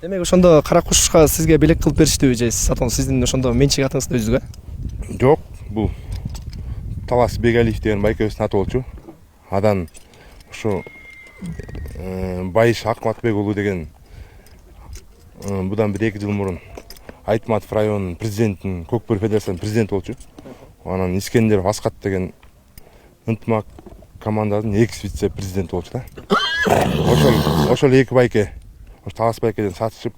Демек ошондо кара кушка сизге белек кылып бериштиби же сиз атоң сиздин ошондо менчик атыңызды өзүгө? Жок, бул Талас Бегалиев деген байкебиздин аты болчу. Адан ошо Байыш Акматбек уулу деген будан 1-2 жыл мурун Айтматов районунун президентин, Көкбөр федерациясынын президенти болчу. Анан Искендеров Аскат деген ынтымак командадын экс-вице президенти болчу да. Ошол эки байке ош Талас байкеден сатышып,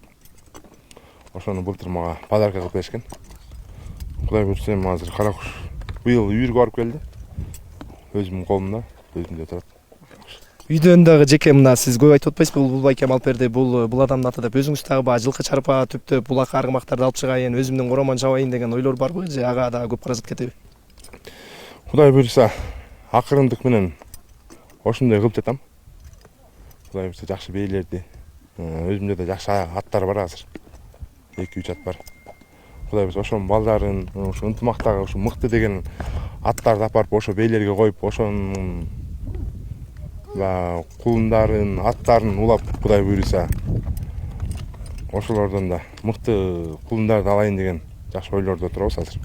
ошону былтыр мага подарка кылып беришкен. Кудай буйрса эми азыр кара куш быйыл үйүргө барып келди. Өзүмдүн колумда, өзүмдө турат. Үйдөн дагы жеке мына сиз көп айтып атпайсызбы бул байкем алып берди, бул адамдын аты деп өзүңүз дагы баягы жылкы чарпа түптөп булак аргымактарды алып чыгайын, өзүмдүн коромон чабайын деген ойлор барбы же ага дагы көп каражат кетеби? Кудай буйрса акырындык менен ошондой кылып жатам. Кудай буйрса жакшы бээлерди, өзүмдө да жакшы аттар бар азыр. 2-3 ат бар. Кудай буйрса ошонун балдарын, ошо ынтымактагы ошо мыкты деген аттарды апарып ошо бээлерге коюп, ошонун кулундарын, аттарын улап, Кудай буйрса ошолордон да мыкты кулундарды алайын деген жакшы ойлордо турабыз азыр.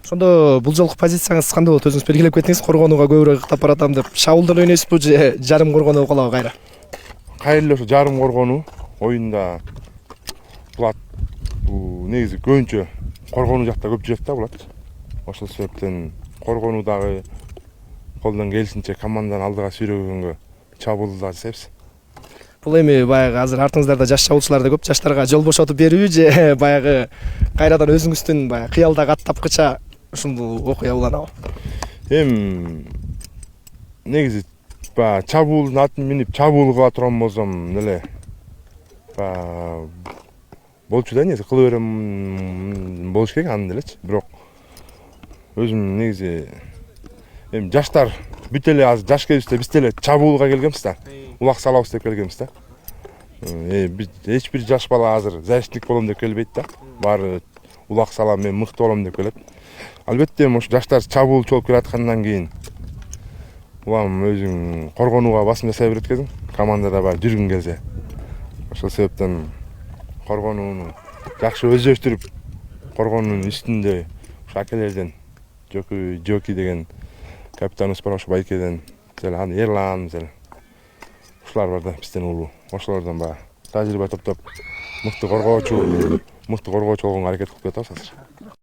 Ошондо бул жолку позицияңыз кандай болот? Өзүңүз белгилеп кеттиңиз, коргонууга көбүрөөк ыктап баратам деп. Шабуылдан ойнойсузбу же жарым коргонуу калабы кайра? Кайра эле ошо жарым коргонуу оюнда булат бул негизи көбүнчө коргонуу жакта көп жүрөт да булат. Ошол себептен коргонуудагы колдон келишинче команданы алдыга сүйрөгөнгө чабуулда жасайбыз. Бул эми баягы азыр артыңыздарда жаш чабуулчулар да көп, жаштарга жол бошотуп берүүбү же баягы кайрадан өзүңүздүн баягы кыялдагы аттапкыча ушул окуя уланабы? Негизи чабуулдун атын минип чабуул кыла турган болсом эле болчу да, негизи кыла берем болуш керек аны делечи. Бирок өзүм негизи жаштар бүт эле азыр жаш келиште биз деле чабуулга келгенбиз да. Улак салабыз деп келгенбиз да. Эч бир жаш бала азыр защитник болом деп келбейт да. Баары улак салам, мен мыкты болом деп келет. Албетте ошо жаштар чабуулчу болуп келаткандан кийин улам өзүң коргонууга басым жасай берет экенсиң. Командада баягы жүргүң келсе. Ошол себептен коргонууну жакшы өздөштүрүп, коргонуунун үстүндө ушу акелерден Жоки деген капитаныбыз бар, ошо байкеден аны Эрлан ушулар бар да бизден улуу. Ошолордон баягы тажрыйба топтоп мыкты коргоочу болгонго аракет кылып жатабыз азыр.